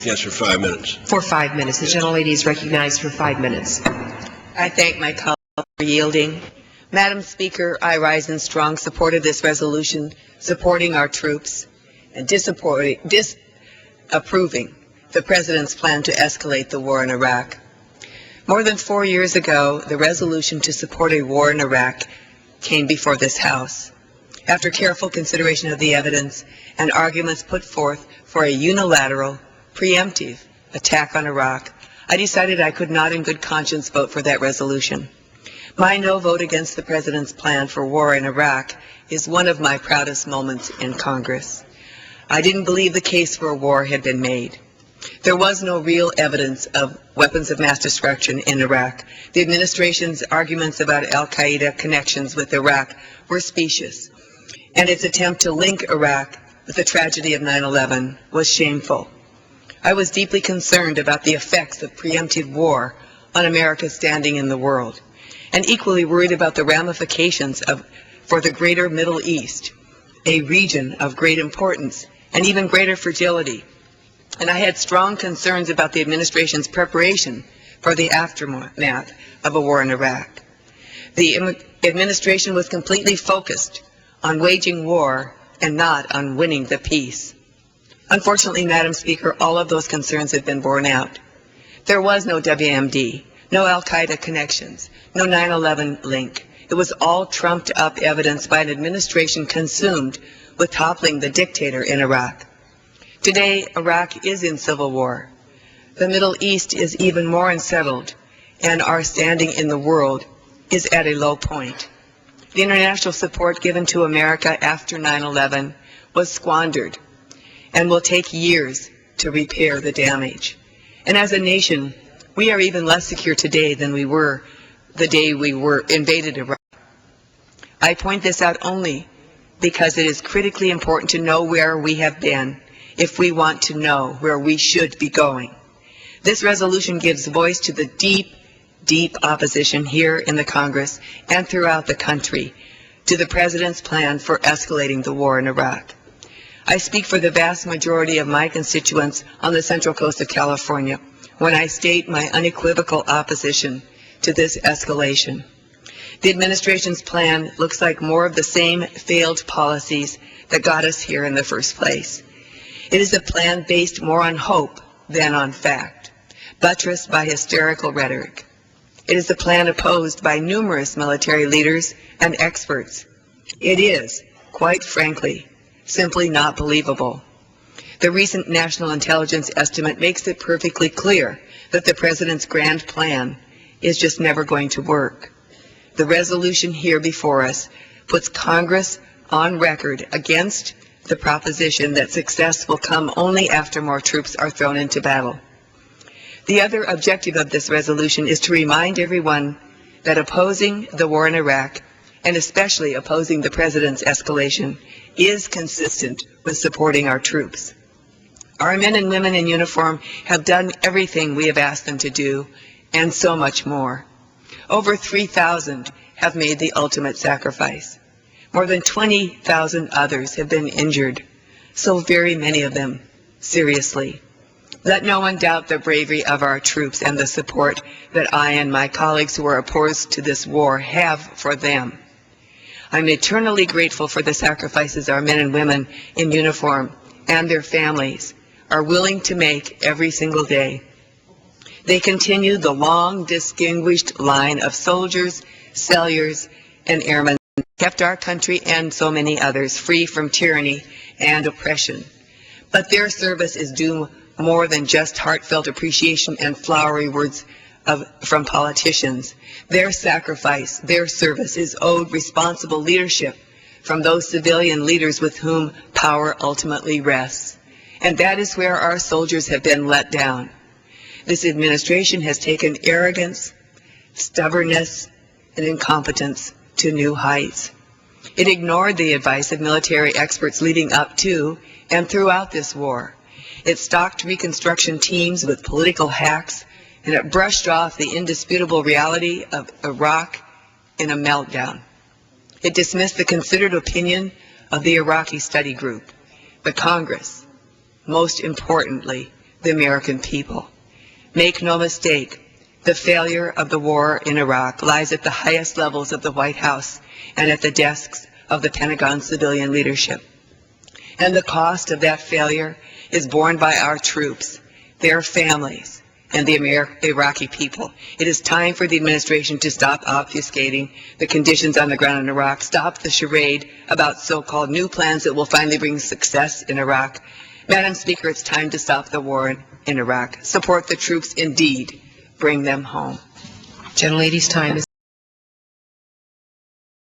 Yes, for 5 minutes. For 5 minutes. The gentlelady is recognized for 5 minutes. I thank my colleagues for yielding. Madam Speaker, I rise in strong support of this resolution supporting our troops and disapproving the President's plan to escalate the war in Iraq. More than 4 years ago, the resolution to support a war in Iraq came before this House. After careful consideration of the evidence and arguments put forth for a unilateral, preemptive attack on Iraq, I decided I could not in good conscience vote for that resolution. My no vote against the President's plan for war in Iraq is one of my proudest moments in Congress. I didn't believe the case for a war had been made. There was no real evidence of weapons of mass destruction in Iraq. The administration's arguments about al-Qaeda connections with Iraq were specious, and its attempt to link Iraq with the tragedy of 9/11 was shameful. I was deeply concerned about the effects of preemptive war on America's standing in the world, and equally worried about the ramifications for the greater Middle East, a region of great importance and even greater fragility. And I had strong concerns about the administration's preparation for the aftermath of a war in Iraq. The administration was completely focused on waging war and not on winning the peace. Unfortunately, Madam Speaker, all of those concerns have been borne out. There was no WMD, no al-Qaeda connections, no 9/11 link. It was all trumped up evidence by an administration consumed with toppling the dictator in Iraq. Today, Iraq is in civil war. The Middle East is even more unsettled, and our standing in the world is at a low point. The international support given to America after 9/11 was squandered and will take years to repair the damage. And as a nation, we are even less secure today than we were the day we invaded Iraq. I point this out only because it is critically important to know where we have been if we want to know where we should be going. This resolution gives voice to the deep, deep opposition here in the Congress and throughout the country to the President's plan for escalating the war in Iraq. I speak for the vast majority of my constituents on the Central Coast of California when I state my unequivocal opposition to this escalation. The administration's plan looks like more of the same failed policies that got us here in the first place. It is a plan based more on hope than on fact, buttressed by hysterical rhetoric. It is a plan opposed by numerous military leaders and experts. It is, quite frankly, simply not believable. The recent national intelligence estimate makes it perfectly clear that the President's grand plan is just never going to work. The resolution here before us puts Congress on record against the proposition that success will come only after more troops are thrown into battle. The other objective of this resolution is to remind everyone that opposing the war in Iraq, and especially opposing the President's escalation, is consistent with supporting our troops. Our men and women in uniform have done everything we have asked them to do, and so much more. Over 3,000 have made the ultimate sacrifice. More than 20,000 others have been injured, so very many of them seriously. Let no one doubt the bravery of our troops and the support that I and my colleagues who are opposed to this war have for them. I'm eternally grateful for the sacrifices our men and women in uniform and their families are willing to make every single day. They continue the long, distinguished line of soldiers, sailors, and airmen who kept our country and so many others free from tyranny and oppression. But their service is due more than just heartfelt appreciation and flowery words from politicians. Their sacrifice, their service is owed responsible leadership from those civilian leaders with whom power ultimately rests. And that is where our soldiers have been let down. This administration has taken arrogance, stubbornness, and incompetence to new heights. It ignored the advice of military experts leading up to and throughout this war. It stocked reconstruction teams with political hacks, and it brushed off the indisputable reality of Iraq in a meltdown. It dismissed the considered opinion of the Iraqi study group, the Congress, most importantly, the American people. Make no mistake, the failure of the war in Iraq lies at the highest levels of the White House and at the desks of the Pentagon civilian leadership. And the cost of that failure is borne by our troops, their families, and the Iraqi people. It is time for the administration to stop obfuscating the conditions on the ground in Iraq, stop the charade about so-called new plans that will finally bring success in Iraq. Madam Speaker, it's time to stop the war in Iraq. Support the troops indeed. Bring them home. Gentlelady's time is